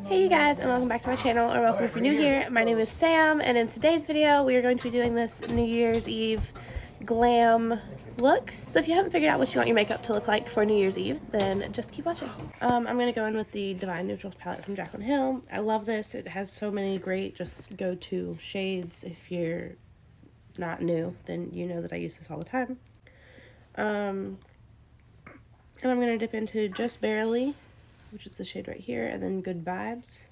Hey you guys, and welcome back to my channel, or welcome if you're new here. My name is Sam, and in today's video we are going to be doing this New Year's Eve glam look. So if you haven't figured out what you want your makeup to look like for New Year's Eve, then just keep watching. I'm going to go in with the Divine Neutrals palette from Jaclyn Hill. I love this. It has so many great just go-to shades. If you're not new, then you know that I use this all the time. And I'm going to dip into Just Barely, which is the shade right here, and then Good Vibes.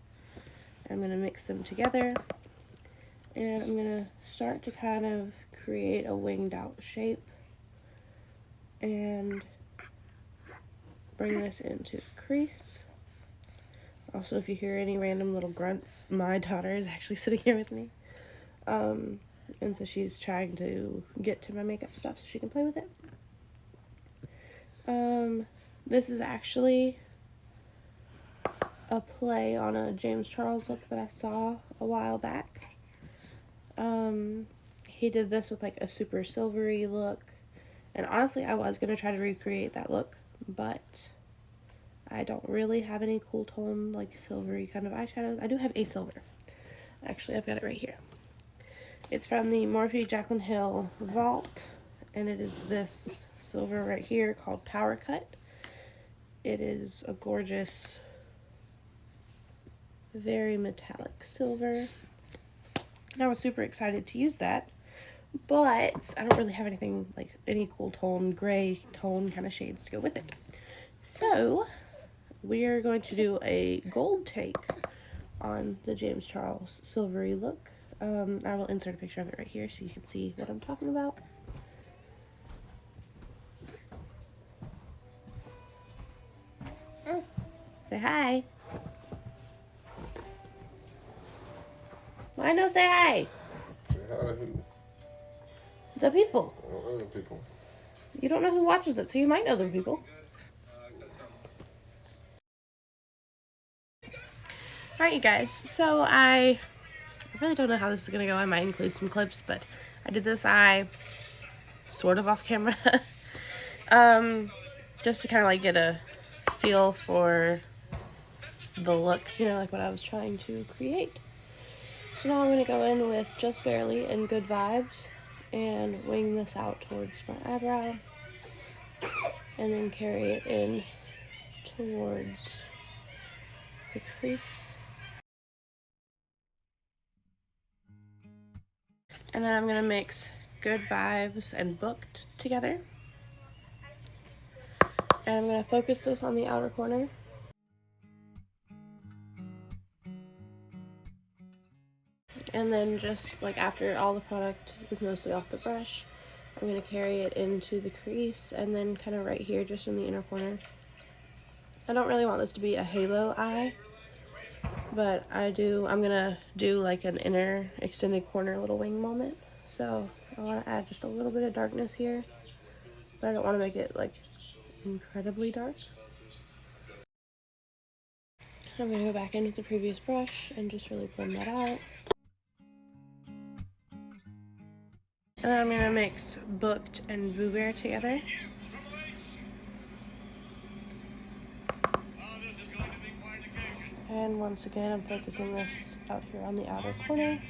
I'm going to mix them together, and I'm going to start to kind of create a winged out shape and bring this into the crease. Also, if you hear any random little grunts, my daughter is actually sitting here with me. And so she's trying to get to my makeup stuff so she can play with it. This is actually a play on a James Charles look that I saw a while back. He did this with like a super silvery look, and honestly I was gonna try to recreate that look, but I don't really have any cool tone like silvery kind of eyeshadows. I do have a silver. Actually, I've got it right here. It's from the Morphe Jaclyn Hill Vault, and it is this silver right here called Power Cut. It is a gorgeous, very metallic silver. I was super excited to use that, but I don't really have anything like any cool tone, gray tone kind of shades to go with it. So we are going to do a gold take on the James Charles silvery look. I will insert a picture of it right here so you can see what I'm talking about. Say hi. Why no say hi? Say hi to who? The people. Other people. You don't know who watches it, so you might know the people. Alright, you guys, so I really don't know how this is going to go. I might include some clips, but I did this eye sort of off camera. Just to kind of like get a feel for the look, you know, like what I was trying to create. So now I'm going to go in with Just Barely and Good Vibes and wing this out towards my eyebrow, and then carry it in towards the crease. And then I'm going to mix Good Vibes and Booked together. And I'm going to focus this on the outer corner. And then just like after all the product is mostly off the brush, I'm going to carry it into the crease and then kind of right here just in the inner corner. I don't really want this to be a halo eye, but I'm going to do like an inner extended corner little wing moment. So I want to add just a little bit of darkness here, but I don't want to make it like incredibly dark. I'm going to go back in with the previous brush and just really blend that out. And then I'm going to mix Booked and Boo Bear together. And once again, I'm focusing this out here on the outer corner.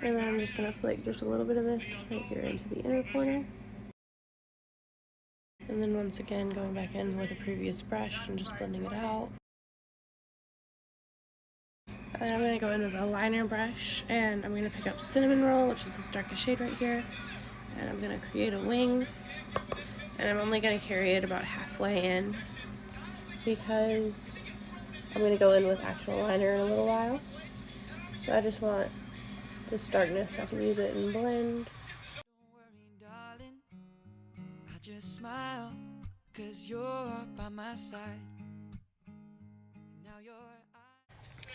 And then I'm just going to flick just a little bit of this right here into the inner corner. And then once again, going back in with a previous brush and just blending it out. And then I'm going to go in with a liner brush, and I'm going to pick up Cinnamon Roll, which is this darkest shade right here. And I'm going to create a wing. And I'm only going to carry it about halfway in, because I'm going to go in with actual liner in a little while. So I just want this darkness so I can use it and blend. Just smile, 'cause you're by my side.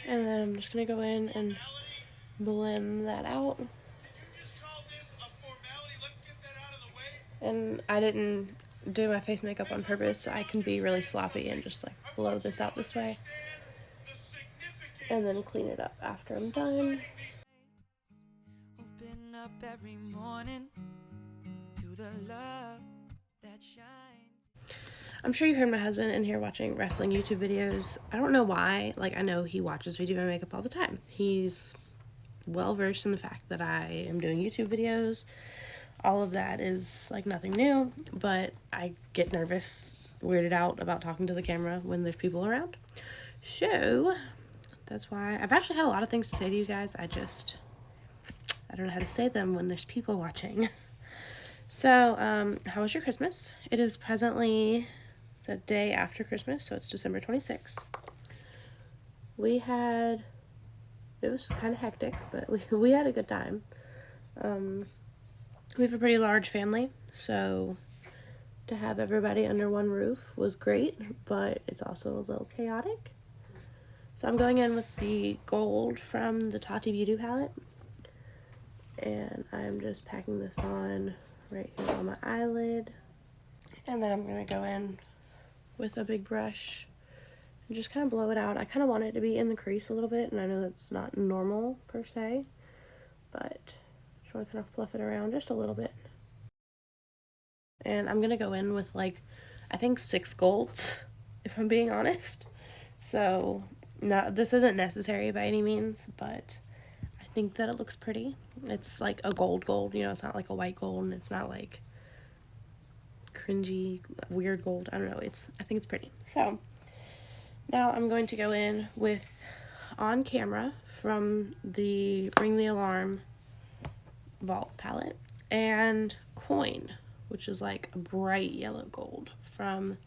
And then I'm just gonna go in and blend that out. And I didn't do my face makeup on purpose, so I can be really sloppy and just like blow this out this way. And then clean it up after I'm done. Open up every morning to the love that shines. I'm sure you've heard my husband in here watching wrestling YouTube videos. I don't know why. Like, I know he watches me do my makeup all the time. He's well versed in the fact that I am doing YouTube videos. All of that is like nothing new, but I get nervous, weirded out about talking to the camera when there's people around. So that's why I've actually had a lot of things to say to you guys. I don't know how to say them when there's people watching. So, how was your Christmas? It is presently the day after Christmas, so it's December 26th. It was kind of hectic, but we had a good time. We have a pretty large family, so to have everybody under one roof was great, but it's also a little chaotic. So I'm going in with the gold from the Tati Beauty palette, and I'm just packing this on right here on my eyelid, and then I'm going to go in with a big brush and just kind of blow it out. I kind of want it to be in the crease a little bit, and I know that's not normal per se, but just want to kind of fluff it around just a little bit. And I'm going to go in with like, I think 6 golds, if I'm being honest. So this isn't necessary by any means, but I think that it looks pretty. It's like a gold, you know, it's not like a white gold, and it's not like cringy, weird gold. I don't know. I think it's pretty. So now I'm going to go in with On Camera from the Ring the Alarm Vault palette, and Coin, which is like a bright yellow gold from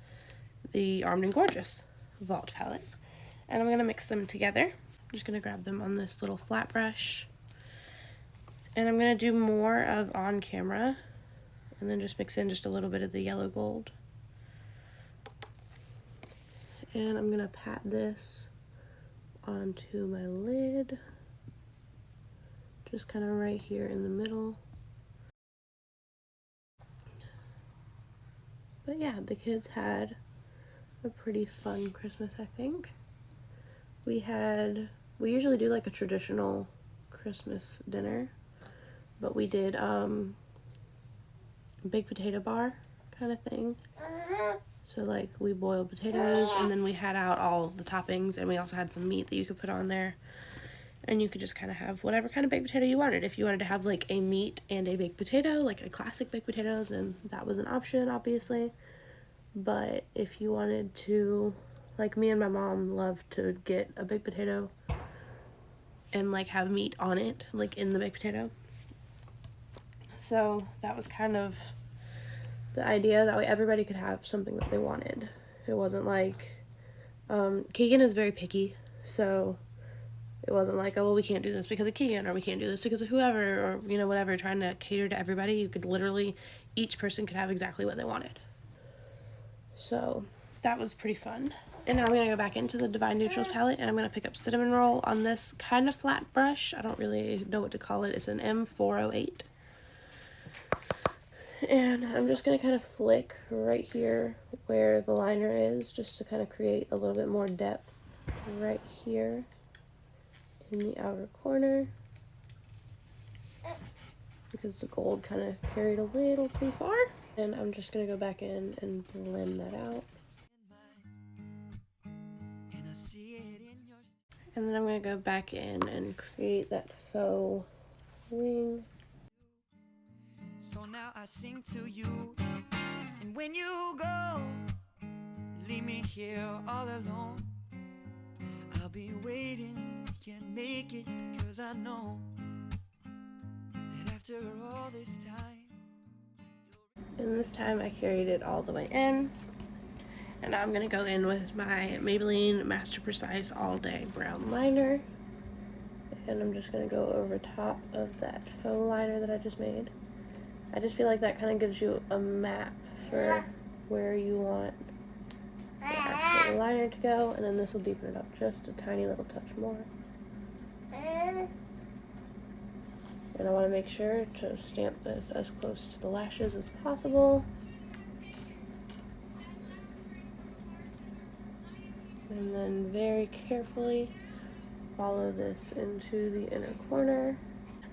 the Armed and Gorgeous Vault palette. And I'm going to mix them together. I'm just going to grab them on this little flat brush. And I'm going to do more of On Camera, and then just mix in just a little bit of the yellow gold. And I'm going to pat this onto my lid, just kind of right here in the middle. But yeah, the kids had a pretty fun Christmas, I think. We usually do like a traditional Christmas dinner, but we did baked potato bar kind of thing. So like we boiled potatoes, and then we had out all the toppings, and we also had some meat that you could put on there. And you could just kind of have whatever kind of baked potato you wanted. If you wanted to have like a meat and a baked potato, like a classic baked potato, then that was an option, obviously. But if you wanted to, like me and my mom love to get a baked potato and like have meat on it, like in the baked potato. So that was kind of the idea. That way everybody could have something that they wanted. It wasn't like, Keegan is very picky, so it wasn't like, oh, well, we can't do this because of Keegan, or we can't do this because of whoever, or, you know, whatever, trying to cater to everybody. You could literally, each person could have exactly what they wanted. So that was pretty fun. And now I'm going to go back into the Divine Neutrals palette, and I'm going to pick up Cinnamon Roll on this kind of flat brush. I don't really know what to call it. It's an M408. And I'm just going to kind of flick right here where the liner is, just to kind of create a little bit more depth right here in the outer corner, because the gold kind of carried a little too far. And I'm just going to go back in and blend that out. And then I'm going to go back in and create that faux wing. So now I sing to you, and when you go, leave me here all alone. I'll be waiting, can't make it, because I know that after all this time. And this time I carried it all the way in. And now I'm going to go in with my Maybelline Master Precise All Day Brown Liner. And I'm just going to go over top of that faux liner that I just made. I just feel like that kind of gives you a map for where you want the actual liner to go. And then this will deepen it up just a tiny little touch more. And I want to make sure to stamp this as close to the lashes as possible. And then very carefully follow this into the inner corner.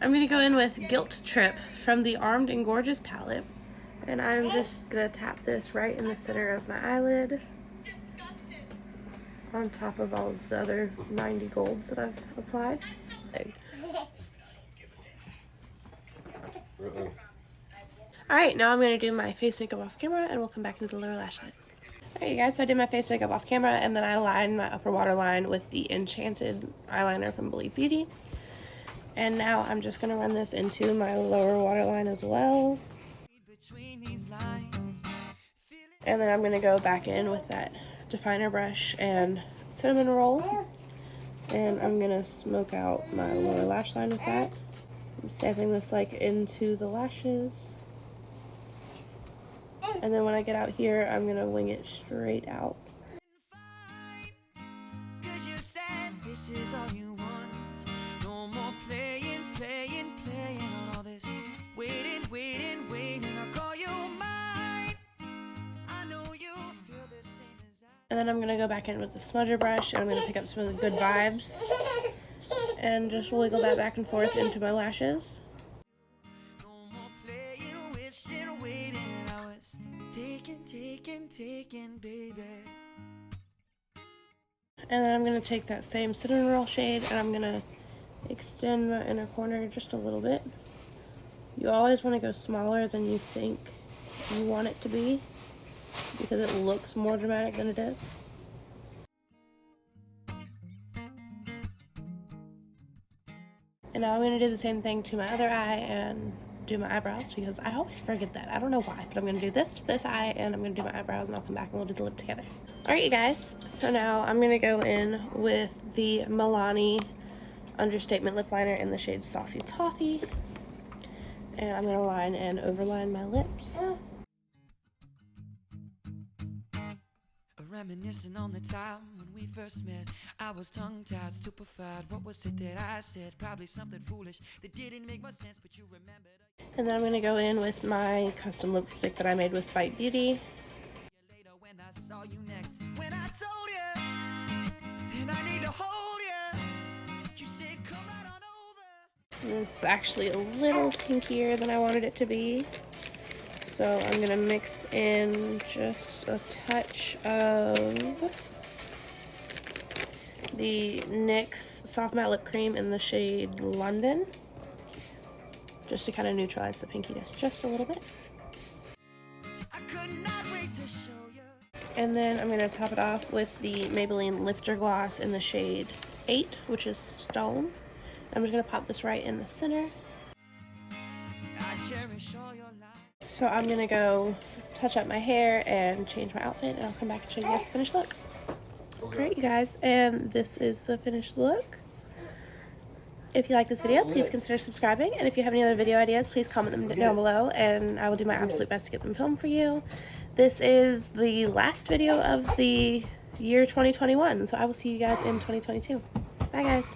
I'm going to go in with Guilt Trip from the Armed and Gorgeous palette. And I'm just going to tap this right in the center of my eyelid, on top of all of the other 90 golds that I've applied. Alright, now I'm going to do my face makeup off camera, and we'll come back into the lower lash line. Alright, you guys, so I did my face makeup off camera, and then I lined my upper waterline with the Enchanted eyeliner from Believe Beauty. And now I'm just going to run this into my lower waterline as well. And then I'm going to go back in with that definer brush and cinnamon roll. And I'm going to smoke out my lower lash line with that. I'm stamping this like into the lashes. And then when I get out here, I'm going to wing it straight out. And then I'm going to go back in with the smudger brush, and I'm going to pick up some of the good vibes and just wiggle that back and forth into my lashes. And then I'm going to take that same cinnamon roll shade, and I'm going to extend my inner corner just a little bit. You always want to go smaller than you think you want it to be, because it looks more dramatic than it is. And now I'm going to do the same thing to my other eye and do my eyebrows, because I always forget that. I don't know why, but I'm going to do this to this eye, and I'm going to do my eyebrows, and I'll come back and we'll do the lip together. Alright, you guys, so now I'm going to go in with the Milani Understatement Lip Liner in the shade Saucy Toffee. And I'm going to line and overline my lips. Reminiscing on the time when we first met, I was tongue-tied, stupefied. What was it that I said? Probably something foolish that didn't make much sense, but you remembered. And then I'm going to go in with my custom lipstick that I made with Bite Beauty. Later when I saw you next, when I told you, then I need to hold you. You said come right on over. And this is actually a little pinkier than I wanted it to be. So I'm going to mix in just a touch of the NYX Soft Matte Lip Cream in the shade London, just to kind of neutralize the pinkiness just a little bit. I could not wait to show you. And then I'm going to top it off with the Maybelline Lifter Gloss in the shade 8, which is Stone. I'm just going to pop this right in the center. I cherish all your life. So I'm going to go touch up my hair and change my outfit, and I'll come back and show you guys the finished look. Alright, you guys, and this is the finished look. If you like this video, please consider subscribing, and if you have any other video ideas, please comment them down below, and I will do my absolute best to get them filmed for you. This is the last video of the year 2021, so I will see you guys in 2022. Bye, guys.